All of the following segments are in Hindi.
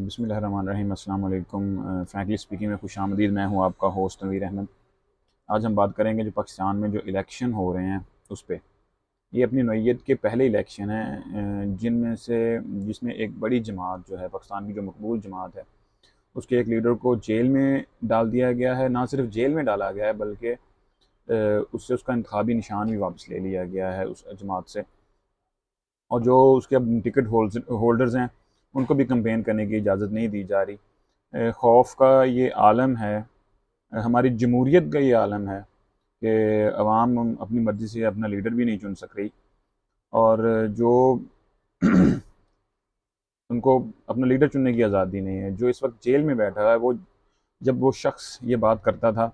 बिस्मिल्लाहिर्रहमानिर्रहीम। अस्सलाम वालेकुम। फ्रैंकली स्पीकिंग में खुशामदीद। मैं हूँ आपका होस्ट नवीर अहमद। आज हम बात करेंगे जो पाकिस्तान में जो इलेक्शन हो रहे हैं उस पे। ये अपनी नौइयत के पहले इलेक्शन हैं जिनमें से जिसमें एक बड़ी जमात जो है पाकिस्तान की जो मकबूल जमात है उसके एक लीडर को जेल में डाल दिया गया है। ना सिर्फ जेल में डाला गया है बल्कि उससे उसका इंतखाबी निशान भी वापस ले लिया गया है उस जमात से। और जो उसके अब टिकट होल्डर्स हैं उनको भी कंपेन करने की इजाज़त नहीं दी जा रही। खौफ का ये आलम है, हमारी जमहूरियत का ये आलम है कि अवाम अपनी मर्ज़ी से अपना लीडर भी नहीं चुन सक रही। और जो उनको अपना लीडर चुनने की आज़ादी नहीं है। जो इस वक्त जेल में बैठा है वो, जब वो शख्स ये बात करता था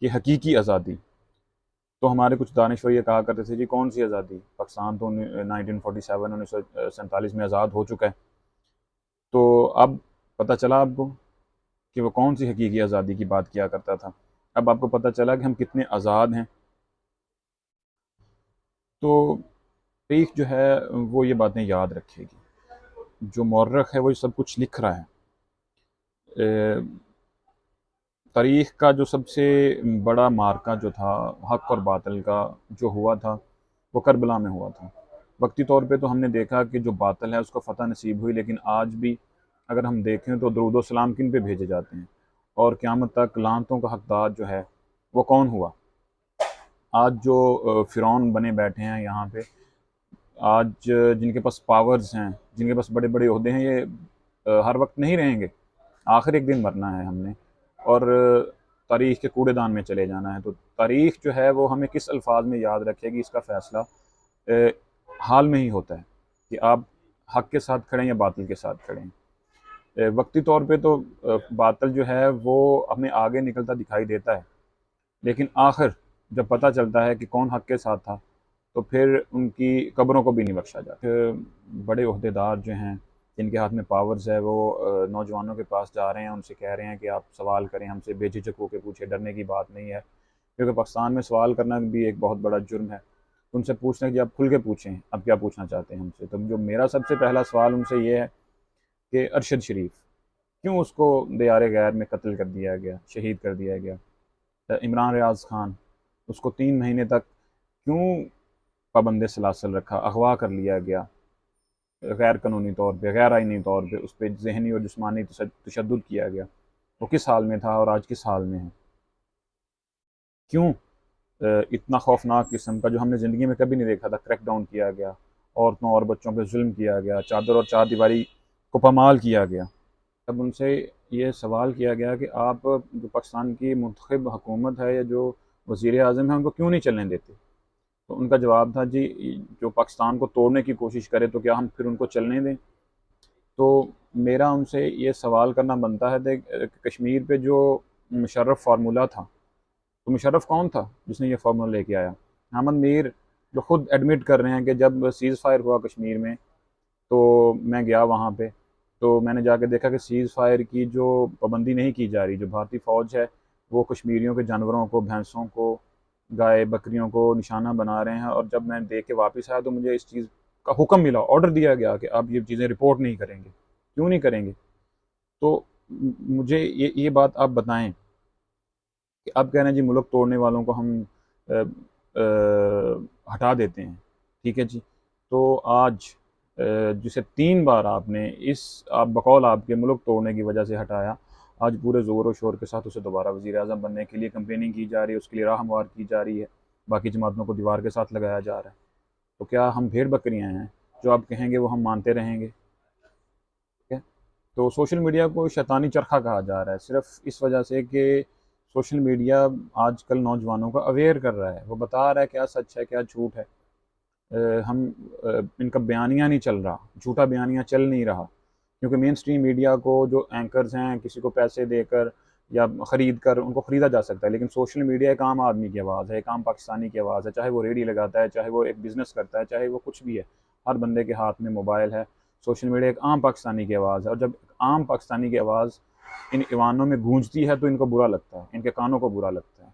कि हकीकी आज़ादी, तो हमारे कुछ दानिश्वर ये कहा करते थे जी कौन सी आज़ादी, पाकिस्तान तो 1947 1947 में आज़ाद हो चुका है। तो अब पता चला आपको कि वो कौन सी हकीकी आज़ादी की बात किया करता था। अब आपको पता चला कि हम कितने आज़ाद हैं। तो तारीख जो है वो ये बातें याद रखेगी। जो मौर्रख है वो सब कुछ लिख रहा है। तारीख का जो सबसे बड़ा मार्का जो था हक़ और बातिल का जो हुआ था वो करबला में हुआ था। वक्ती तौर पे तो हमने देखा कि जो बातिल है उसको फ़तह नसीब हुई, लेकिन आज भी अगर हम देखें तो दरूद व सलाम किन पे भेजे जाते हैं और क़यामत तक लानतों का हकदार जो है वो कौन हुआ। आज जो फ़िरौन बने बैठे हैं यहाँ पे, आज जिनके पास पावर्स हैं, जिनके पास बड़े बड़े ओहदे हैं, ये हर वक्त नहीं रहेंगे। आखिर एक दिन मरना है हमने और तारीख़ के कूड़ेदान में चले जाना है। तो तारीख़ जो है वो हमें किस अल्फाज में याद रखेगी, इसका फ़ैसला हाल में ही होता है कि आप हक़ के साथ खड़े हैं या बातिल के साथ खड़े हैं। वक्ती तौर पे तो बातिल जो है वो हमें आगे निकलता दिखाई देता है, लेकिन आखिर जब पता चलता है कि कौन हक़ के साथ था तो फिर उनकी कब्रों को भी नहीं बख्शा जाता। बड़े ओहदेदार जो हैं जिनके हाथ में पावर्स है वो नौजवानों के पास जा रहे हैं, उनसे कह रहे हैं कि आप सवाल करें, हमसे बेझिझक होकर पूछे, डरने की बात नहीं है। क्योंकि पाकिस्तान में सवाल करना भी एक बहुत बड़ा जुर्म है। उनसे पूछना है कि आप खुल के पूछें, आप क्या पूछना चाहते हैं हमसे। तो जो मेरा सबसे पहला सवाल उनसे ये है कि अरशद शरीफ क्यों उसको दियार गैर में कत्ल कर दिया गया, शहीद कर दिया गया। इमरान रियाज खान, उसको 3 महीने तक क्यों पाबंद सलासल रखा, अगवा कर लिया गया गैर कानूनी तौर पे, गैर आइनी तौर पे उस पर जहनी और जिस्मानी तशद्दुद किया गया। वो किस हाल में था और आज किस हाल में है। क्यों इतना खौफनाक किस्म का जो हमने ज़िंदगी में कभी नहीं देखा था क्रैक डाउन किया गया, औरतों और बच्चों पर जुल्म किया गया, चादर और चार दीवारी को पामाल किया गया। तब उनसे ये सवाल किया गया कि आप जो पाकिस्तान की मुंतखब हुकूमत है या जो वज़ीर आज़म है उनको क्यों नहीं चलने देते। तो उनका जवाब था जी जो पाकिस्तान को तोड़ने की कोशिश करे तो क्या हम फिर उनको चलने दें। तो मेरा उनसे ये सवाल करना बनता है कि कश्मीर पे जो मुशर्रफ फार्मूला था, तो मुशर्रफ कौन था जिसने ये फार्मूला लेके आया। अहमद मीर जो ख़ुद एडमिट कर रहे हैं कि जब सीज़ फायर हुआ कश्मीर में तो मैं गया वहाँ पे, तो मैंने जाके देखा कि सीज़ फायर की जो पाबंदी नहीं की जा रही। जो भारतीय फ़ौज है वो कश्मीरियों के जानवरों को, भैंसों को, गाय बकरियों को निशाना बना रहे हैं। और जब मैं देख के वापस आया तो मुझे इस चीज़ का हुक्म मिला, ऑर्डर दिया गया कि आप ये चीज़ें रिपोर्ट नहीं करेंगे। क्यों नहीं करेंगे। तो मुझे ये बात आप बताएं कि आप कह रहे हैं जी मुल्क तोड़ने वालों को हम हटा देते हैं, ठीक है जी। तो आज जिसे 3 बार आपने इस आप बकौल आपके मुल्क तोड़ने की वजह से हटाया, आज पूरे ज़ोर व शोर के साथ उसे दोबारा वज़ीर आज़म बनने के लिए कैंपेनिंग की जा रही है, उसके लिए राह हमवार की जा रही है, बाकी जमातों को दीवार के साथ लगाया जा रहा है। तो क्या हम भेड़ बकरियाँ हैं, जो आप कहेंगे वो हम मानते रहेंगे, ठीक है। तो सोशल मीडिया को शैतानी चरखा कहा जा रहा है सिर्फ़ इस वजह से कि सोशल मीडिया आजकल नौजवानों को अवेयर कर रहा है, वो बता रहा है क्या सच है क्या झूठ है। इनका बयानिया नहीं चल रहा, झूठा बयानिया चल नहीं रहा, क्योंकि मेन स्ट्रीम मीडिया को जो एंकर्स हैं किसी को पैसे देकर या ख़रीद कर उनको ख़रीदा जा सकता है, लेकिन सोशल मीडिया एक आम आदमी की आवाज़ है, एक आम पाकिस्तानी की आवाज़ है। चाहे वो रेडी लगाता है, चाहे वो एक बिज़नेस करता है, चाहे वो कुछ भी है, हर बंदे के हाथ में मोबाइल है। सोशल मीडिया एक आम पाकिस्तानी की आवाज़ है और जब आम पाकिस्तानी की आवाज़ इन ईवानों में गूंजती है तो इनको बुरा लगता है, इनके कानों को बुरा लगता है।